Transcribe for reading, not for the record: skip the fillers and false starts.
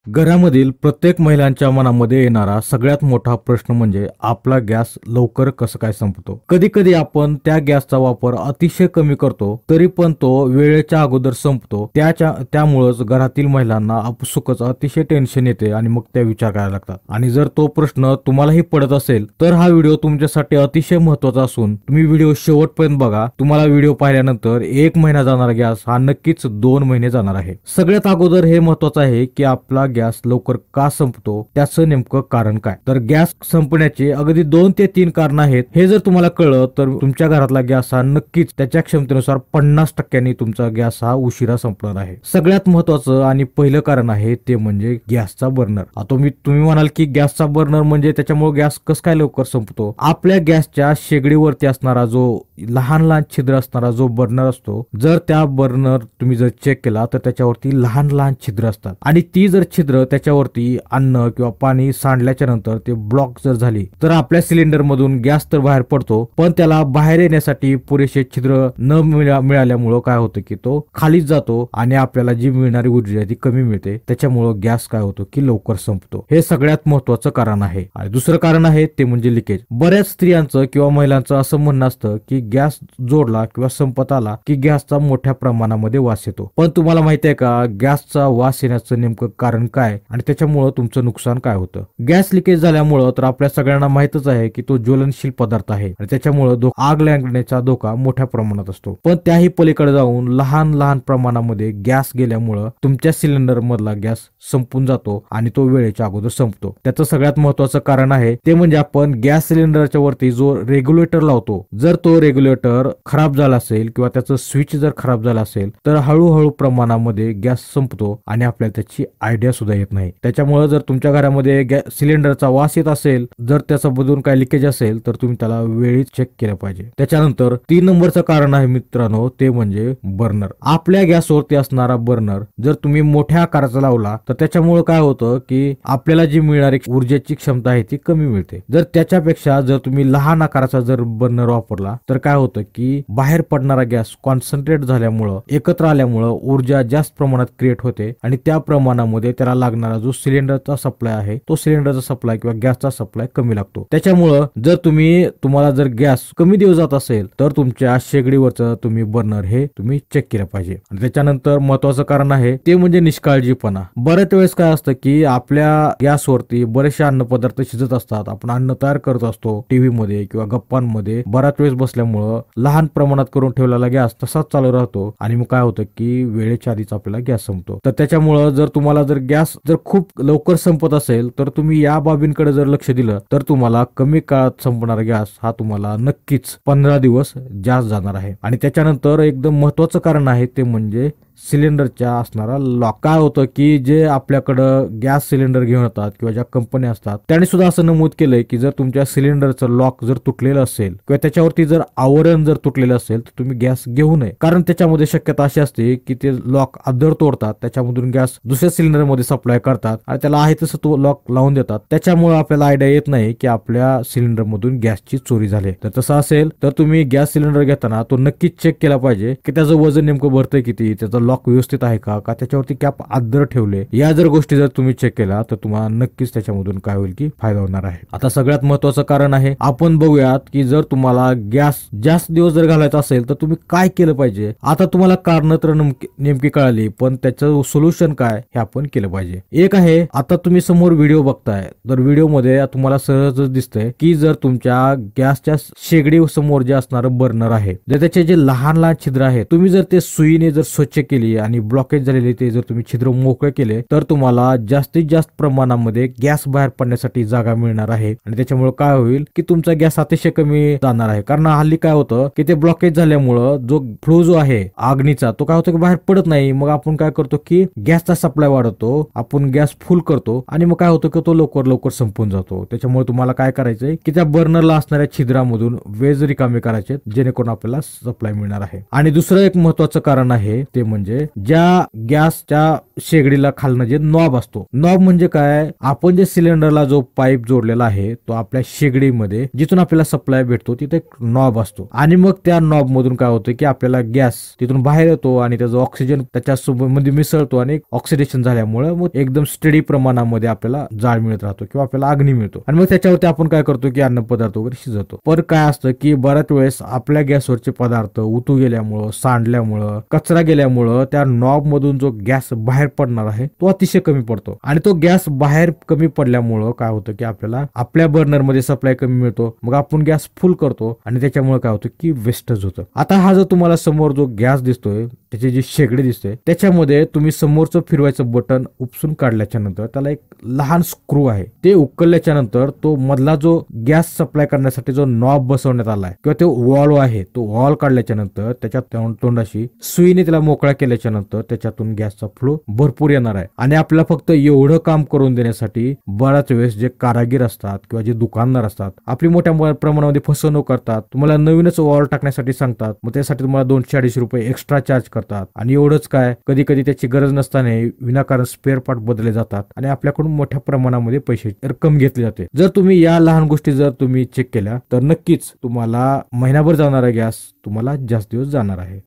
घरामधील प्रत्येक महिलांच्या मनामध्ये येणारा सगळ्यात मोठा प्रश्न म्हणजे आपला गॅस लवकर कसं काय संपतो। कधी कधी आपण त्या गॅसचा वापर अतिशय कमी करतो तरी पण तो वेळेच्या अगोदर संपतो। त्यामुळेच घरातील महिलांना आपसुकच अतिशय टेन्शन येते आणि मग त्या विचार करायला लागतात। आणि जर तो प्रश्न तुम्हालाही पडत असेल तर हा व्हिडिओ तुमच्यासाठी अतिशय महत्त्वाचा असून तुम्ही व्हिडिओ शेवटपर्यंत बघा। तुम्हाला व्हिडिओ पाहिल्यानंतर 1 महिना जाणारा गॅस हा नक्कीच 2 महिने जाणार आहे। सगळ्यात अगोदर हे महत्त्वाचं आहे की आपला गॅस लवकर का संपतो त्याचं नेमकं कारण काय। तर गॅस संपण्याचे अगदी 2 ते 3 कारण आहेत। हे जर तुम्हाला कळलं तर तुमच्या घरातला गॅस हा नक्कीच त्याच्या क्षमतेनुसार 50% तुमचा गॅस हा उशिरा संपणार आहे। सगळ्यात महत्त्वाचं आणि पहिलं कारण आहे ते म्हणजे गॅसचा बर्नर। आता तुम्ही म्हणाल की गॅसचा बर्नर म्हणजे त्याच्यामुळे गॅस कसं काय लवकर संपतो। आपल्या गॅसच्या शेगडीवरती असणारा जो लहान लहान छिद्र असणारा जो बर्नर असतो, जर त्या बर्नर तुम्ही जर चेक केला तर त्याच्यावरती लहान लहान छिद्र असतात आणि ती जर छिद्र त्याच्यावरती अन्न किंवा पाणी सांडल्याच्या नंतर ते ब्लॉक जर झाली तर आपल्या सिलेंडर मधून गॅस तर बाहेर पडतो, पण त्याला बाहेर येण्यासाठी पुरेसे छिद्र न मिळाल्यामुळे काय होतं की तो खालीच जातो आणि आपल्याला जी मिळणारी ऊर्जा ती कमी मिळते। त्याच्यामुळे गॅस काय होतो की लवकर संपतो। हे सगळ्यात महत्त्वाचं कारण आहे। आणि दुसरं कारण आहे ते म्हणजे लिकेज। बऱ्याच स्त्रियांचं किंवा महिलांचं असं म्हणणं असतं की गॅस जोडला किंवा संपत आला की गॅसचा मोठ्या प्रमाणामध्ये वास येतो। पण तुम्हाला माहिती आहे का गॅसचा वास येण्याचं नेमकं कारण काय आणि त्याच्यामुळे तुमचं नुकसान काय होतं। गॅस लिकेज झाल्यामुळे तर आपल्या सगळ्यांना माहितच आहे की तो ज्वलनशील पदार्थ आहे आणि त्याच्यामुळे आग लागण्याचा धोका मोठ्या प्रमाणात असतो। पण त्याही पलीकडे जाऊन लहान लहान प्रमाणामध्ये गॅस गेल्यामुळे तुमच्या सिलेंडर मधला गॅस संपून जातो आणि तो वेळेच्या अगोदर संपतो। त्याचं सगळ्यात महत्त्वाचं कारण आहे ते म्हणजे आपण गॅस सिलेंडरच्या वरती जो रेग्युलेटर लावतो, जर तो रेग्युलेटर खराब झाला असेल किंवा त्याचं स्विच जर खराब झाला असेल तर हळूहळू प्रमाणामध्ये गॅस संपतो आणि आपल्याला त्याची आयडिया सुद्धा येत नाही। त्याच्यामुळे जर तुमच्या घरामध्ये सिलेंडरचा वास येत असेल, जर त्याच्यामधून काही लिकेज असेल तर तुम्ही त्याला वेळीच चेक केलं पाहिजे। त्याच्यानंतर 3 नंबरचं कारण आहे मित्रांनो ते म्हणजे बर्नर। आपल्या गॅसवरती असणारा बर्नर जर तुम्ही मोठ्या आकाराचा लावला तर त्याच्यामुळे काय होतं की आपल्याला जी मिळणारी ऊर्जेची क्षमता आहे ती कमी मिळते। जर त्याच्यापेक्षा जर तुम्ही लहान आकाराचा जर बर्नर वापरला तर काय होतं की बाहेर पडणारा गॅस कॉन्सन्ट्रेट झाल्यामुळं एकत्र आल्यामुळं ऊर्जा जास्त प्रमाणात क्रिएट होते आणि त्या प्रमाणामध्ये त्याला लागणारा जो सिलेंडरचा सप्लाय आहे तो सिलेंडरचा सप्लाय किंवा गॅसचा सप्लाय कमी लागतो। त्याच्यामुळं जर तुम्हाला जर गॅस कमी दिवस जात असेल तर तुमच्या शेगडीवरचं तुम्ही बर्नर हे तुम्ही चेक केलं पाहिजे। आणि त्याच्यानंतर महत्त्वाचं कारण आहे ते म्हणजे निष्काळजीपणा। बऱ्याच वेळेस काय असतं की आपल्या गॅसवरती बरेचसे अन्नपदार्थ शिजत असतात, आपण अन्न तयार करत असतो टीव्ही मध्ये किंवा गप्पांमध्ये बराच वेळेस बसल्यामुळं लहान प्रमाणात करून ठेवलेला गॅस तसाच चालू राहतो आणि मग काय होतं की वेळेच्या आधीच आपल्याला गॅस संपतो। तर त्याच्यामुळं जर तुम्हाला जर गॅस जर खूप लवकर संपत असेल तर तुम्ही या बाबींकडे जर लक्ष दिलं तर तुम्हाला कमी काळात संपणारा गॅस हा तुम्हाला नक्कीच 15 दिवस जास्त जाणार आहे। आणि त्याच्यानंतर एकदम महत्त्वाचं कारण आहे ते म्हणजे सिलेंडरच्या असणारा लॉक। काय होतं की जे आपल्याकडं गॅस सिलेंडर घेऊन येतात किंवा ज्या कंपन्या असतात त्यांनी सुद्धा असं नमूद केलंय की जर तुमच्या सिलेंडरचं लॉक जर तुटलेलं असेल किंवा त्याच्यावरती जर आवरण जर तुटलेलं असेल तर तुम्ही गॅस घेऊ नये, कारण त्याच्यामध्ये शक्यता अशी असते की ते लॉक अद्दर तोडतात, त्याच्यामधून गॅस दुसऱ्या सिलेंडर मध्ये सप्लाय करतात आणि त्याला आहे तसं तो लॉक लावून देतात। त्याच्यामुळे आपल्याला आयडिया येत नाही की आपल्या सिलेंडर मधून गॅसची चोरी झाली। तर तसं असेल तर तुम्ही गॅस सिलेंडर घेताना तो नक्कीच चेक केला पाहिजे की त्याचं वजन नेमकं भरतंय किती, त्याचं लॉक व्यवस्थित आहे का त्याच्यावरती कॅप अद्दर ठेवले। या जर गोष्टी जर तुम्ही चेक केला तर तुम्हाला नक्कीच त्याच्यामधून काय होईल की फायदा होणार आहे। आता सगळ्यात महत्त्वाचं कारण आहे आपण बघूयात की जर तुम्हाला गॅस जास्त दिवस जर घालायचा असेल तर तुम्ही काय केलं पाहिजे। आता तुम्हाला कारण तर नेमकी कळाली, पण त्याचं सोल्युशन काय हे आपण केलं पाहिजे। एक आहे, आता तुम्ही समोर व्हिडिओ बघताय तर व्हिडिओ मध्ये तुम्हाला सहजच दिसतंय की जर तुमच्या गॅसच्या शेगडी समोर जे असणारं बर्नर आहे जर त्याचे जे लहान लहान छिद्र आहेत तुम्ही जर ते सुईने जर स्वच्छ केली आणि ब्लॉकेज झालेले ते जर तुम्ही छिद्र मोकळे केले तर तुम्हाला जास्तीत जास्त प्रमाणामध्ये गॅस बाहेर पडण्यासाठी जागा मिळणार आहे आणि त्याच्यामुळे काय होईल की तुमचा गॅस अतिशय कमी जाणार आहे। कारण हल्ली काय होतं की ते ब्लॉकेज झाल्यामुळं जो फ्लो जो आहे आगनीचा तो काय होतो की बाहेर पडत नाही। मग आपण काय करतो की गॅसचा सप्लाय वाढवतो, आपण गॅस फुल करतो आणि मग काय होतं की तो लवकर लवकर संपून जातो। त्याच्यामुळे तुम्हाला काय करायचंय की त्या बर्नरला असणाऱ्या छिद्रामधून वेज रिकामे करायचे जेणेकरून आपल्याला सप्लाय मिळणार आहे। आणि दुसरं एक महत्त्वाचं कारण आहे ते म्हणजे म्हणजे ज्या गॅसच्या शेगडीला खालनं जे नॉब असतो. नॉब म्हणजे काय, आपण जे सिलेंडरला जो पाईप जोडलेला आहे तो आपल्या शेगडीमध्ये जिथून आपल्याला सप्लाय भेटतो तिथे एक नॉब असतो आणि मग त्या नॉब मधून काय होतं की आपल्याला गॅस तिथून बाहेर येतो आणि त्याचा ऑक्सिजन त्याच्यामध्ये मिसळतो आणि ऑक्सिडेशन झाल्यामुळे मग एकदम स्टडी प्रमाणामध्ये आपल्याला जाळ मिळत राहतो किंवा आपल्याला अग्नी मिळतो आणि मग त्याच्यावरती आपण काय करतो की अन्न पदार्थ वगैरे शिजवतो. पण काय असतं की बऱ्याच वेळेस आपल्या गॅसवरचे पदार्थ उतू गेल्यामुळं, सांडल्यामुळं, कचरा गेल्यामुळं त्या नॉब मधून जो गॅस बाहेर पडणार आहे तो अतिशय कमी पडतो आणि तो गॅस बाहेर कमी पडल्यामुळं काय होतं की आपल्याला आपल्या बर्नर मध्ये सप्लाय कमी मिळतो. मग आपण गॅस फुल करतो आणि त्याच्यामुळे काय होतं की वेस्टेज होतं. आता हा जो तुम्हाला समोर जो गॅस दिसतोय त्याची जी शेगडी दिसते त्याच्यामध्ये तुम्ही समोरचं फिरवायचं बटन उपसून काढल्याच्या नंतर त्याला एक लहान स्क्रू आहे ते उकलल्याच्या नंतर तो मधला जो गॅस सप्लाय करण्यासाठी जो नॉब बसवण्यात आलाय किंवा तो वॉल्व आहे तो वॉल्व काढल्याच्या नंतर त्याच्या तोंडाशी सुईने त्याला मोकळा केल्याच्या नंतर त्याच्यातून गॅसचा फ्लो भरपूर येणार आहे आणि आपल्याला फक्त एवढं काम करून देण्यासाठी बऱ्याच वेळेस जे कारागीर असतात किंवा जे दुकानदार असतात आपली मोठ्या प्रमाणामध्ये फसवणूक करतात. तुम्हाला नवीनच वॉल्व टाकण्यासाठी सांगतात, मग त्यासाठी तुम्हाला 200-250 रुपये एक्स्ट्रा चार्ज करतात आणि एवढंच काय कधी कधी त्याची गरज नसताना विनाकारण स्पेअर पार्ट बदलले जातात आणि आपल्याकडून मोठ्या प्रमाणामध्ये पैसे रक्कम घेतली जाते. जर तुम्ही या लहान गोष्टी जर तुम्ही चेक केल्या तर नक्कीच तुम्हाला महिनाभर जाणारा गॅस तुम्हाला जास्त दिवस जाणार आहे.